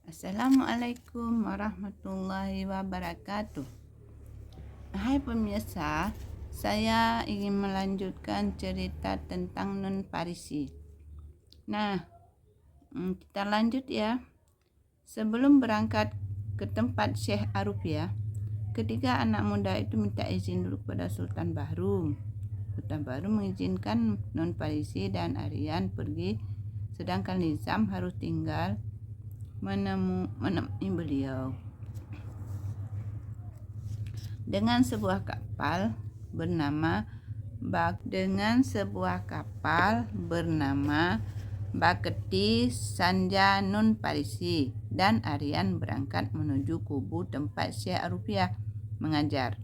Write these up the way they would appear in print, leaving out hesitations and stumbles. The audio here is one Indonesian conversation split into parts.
Assalamualaikum warahmatullahi wabarakatuh. Hai pemirsa, saya ingin melanjutkan cerita tentang Nun Parisi. Nah, kita lanjut ya. Sebelum berangkat ke tempat Syekh Arufiyah, ketiga anak muda itu minta izin dulu kepada Sultan Bahrum. Sultan Bahrum mengizinkan Nun Parisi dan Aryan pergi, sedangkan Nizam harus tinggal menemui beliau. Dengan sebuah kapal bernama Baketi Sanja Nun Parisi dan Aryan berangkat menuju kubu tempat Syekh Arufiyah mengajar.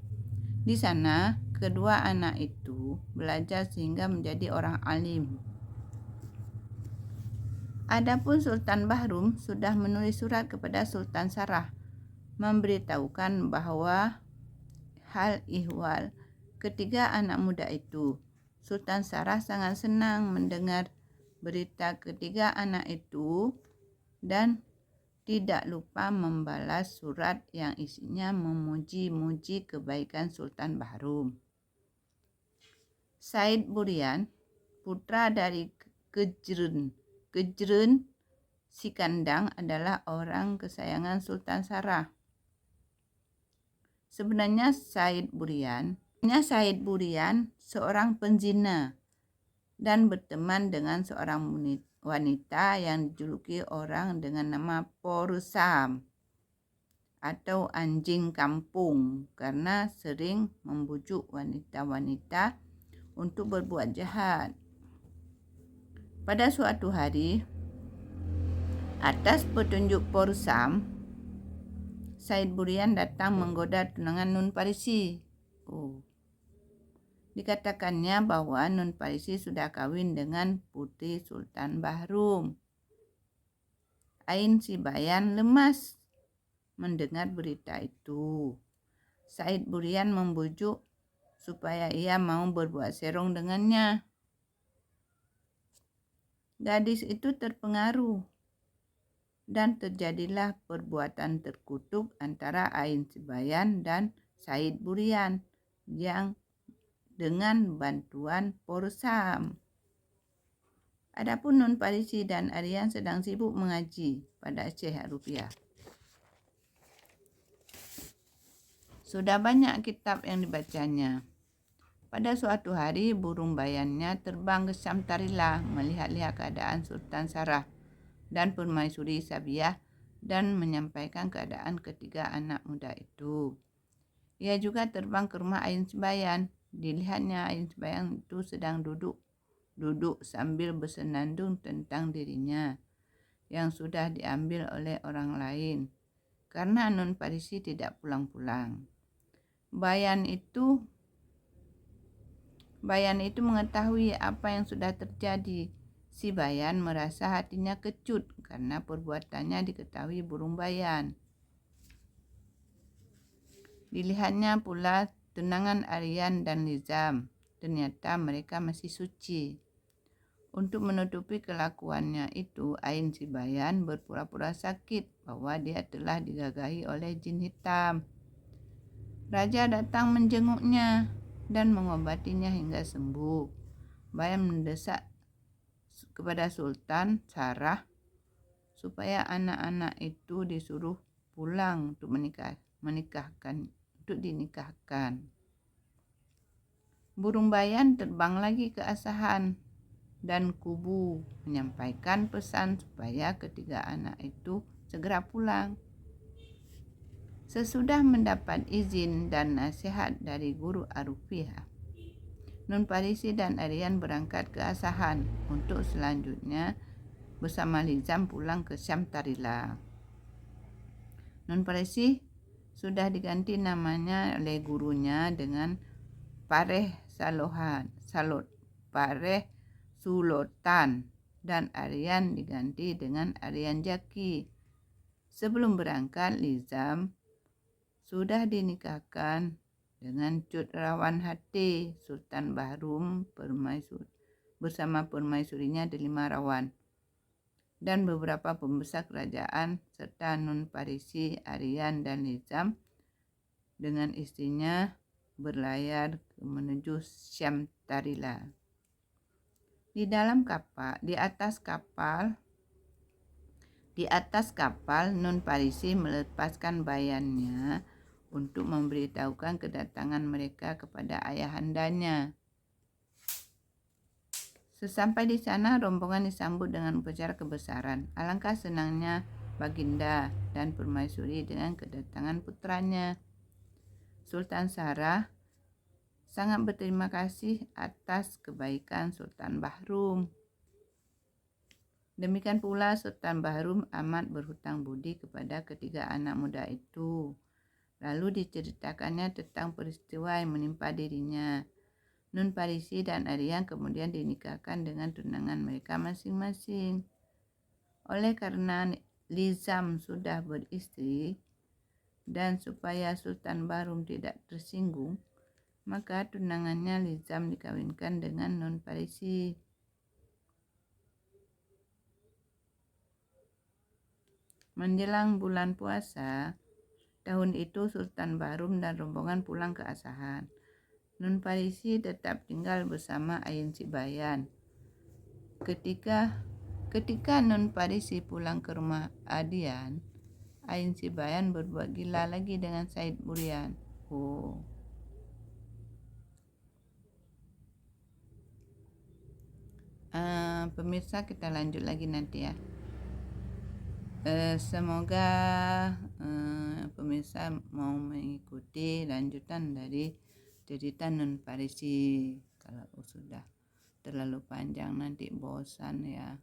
Di sana kedua anak itu belajar sehingga menjadi orang alim. Adapun Sultan Bahrum sudah menulis surat kepada Sultan Sarah memberitahukan bahwa hal ihwal ketiga anak muda itu. Sultan Sarah sangat senang mendengar berita ketiga anak itu dan tidak lupa membalas surat yang isinya memuji-muji kebaikan Sultan Bahrum. Said Burian, putra dari Kejrun Sikandang, adalah orang kesayangan Sultan Sarah. Sebenarnya Said Burian seorang penzina dan berteman dengan seorang wanita yang dijuluki orang dengan nama Porusam atau anjing kampung karena sering membujuk wanita-wanita untuk berbuat jahat. Pada suatu hari, atas petunjuk Porusam, Said Burian datang menggoda tunangan Nun Parisi. Dikatakannya bahwa Nun Parisi sudah kawin dengan putri Sultan Bahrum. Ain si Bayan lemas mendengar berita itu. Said Burian membujuk supaya ia mau berbuat serong dengannya. Gadis itu terpengaruh dan terjadilah perbuatan terkutuk antara Ain Sibayan dan Said Burian yang dengan bantuan Porusam. Adapun Nun Parisi dan Aryan sedang sibuk mengaji pada Syekh Arufiyah. Sudah banyak kitab yang dibacanya. Pada suatu hari burung bayannya terbang ke Syamtarila melihat-lihat keadaan Sultan Sarah dan Permaisuri Sabiyah dan menyampaikan keadaan ketiga anak muda itu. Ia juga terbang ke rumah Ain Sibayan. Dilihatnya Ain Sibayan itu sedang duduk sambil bersenandung tentang dirinya yang sudah diambil oleh orang lain karena Nun Parisi tidak pulang-pulang. Bayan itu mengetahui apa yang sudah terjadi. Si Bayan merasa hatinya kecut karena perbuatannya diketahui burung bayan. Dilihatnya pula tunangan Aryan dan Nizam. Ternyata mereka masih suci. Untuk menutupi kelakuannya itu, Ain si Bayan berpura-pura sakit bahwa dia telah digagahi oleh jin hitam. Raja datang menjenguknya dan mengobatinya hingga sembuh. Bayan mendesak kepada Sultan Sarah supaya anak-anak itu disuruh pulang untuk dinikahkan. Burung bayan terbang lagi ke Asahan dan kubu menyampaikan pesan supaya ketiga anak itu segera pulang. Sesudah mendapat izin dan nasihat dari guru Arufiyah, Nun Parisi dan Aryan berangkat ke Asahan untuk selanjutnya bersama Nizam pulang ke Syamtarila. Nun Parisi sudah diganti namanya oleh gurunya dengan Pareh Sulotan dan Aryan diganti dengan Aryan Jaki. Sebelum berangkat, Nizam sudah dinikahkan dengan Cut Rawan Hati Sultan Bahrum bersama permaisurinya Delima Rawan. dan beberapa pembesar kerajaan serta Nun Parisi, Aryan, dan Nizam dengan istrinya berlayar menuju Syamtarila. Di atas kapal Nun Parisi melepaskan bayannya untuk memberitahukan kedatangan mereka kepada ayahandanya. Sesampai di sana, rombongan disambut dengan upacara kebesaran. Alangkah senangnya Baginda dan Permaisuri dengan kedatangan putranya. Sultan Sarah sangat berterima kasih atas kebaikan Sultan Bahrum. Demikian pula Sultan Bahrum amat berhutang budi kepada ketiga anak muda itu. Lalu diceritakannya tentang peristiwa yang menimpa dirinya. Nun Parisi dan Aryan kemudian dinikahkan dengan tunangan mereka masing-masing. Oleh karena Nizam sudah beristri dan supaya Sultan Bahrum tidak tersinggung, maka tunangannya Nizam dikawinkan dengan Nun Parisi. Menjelang bulan puasa tahun itu, Sultan Bahrum dan rombongan pulang ke Asahan. Nun Parisi tetap tinggal bersama Ain Sibayan. Ketika Nun Parisi pulang ke rumah Adian, Ain Sibayan berbuat gila lagi dengan Said Burian. Pemirsa, kita lanjut lagi nanti ya. Semoga pemirsa mau mengikuti lanjutan dari cerita Nun Parisi. Kalau sudah terlalu panjang nanti bosan ya.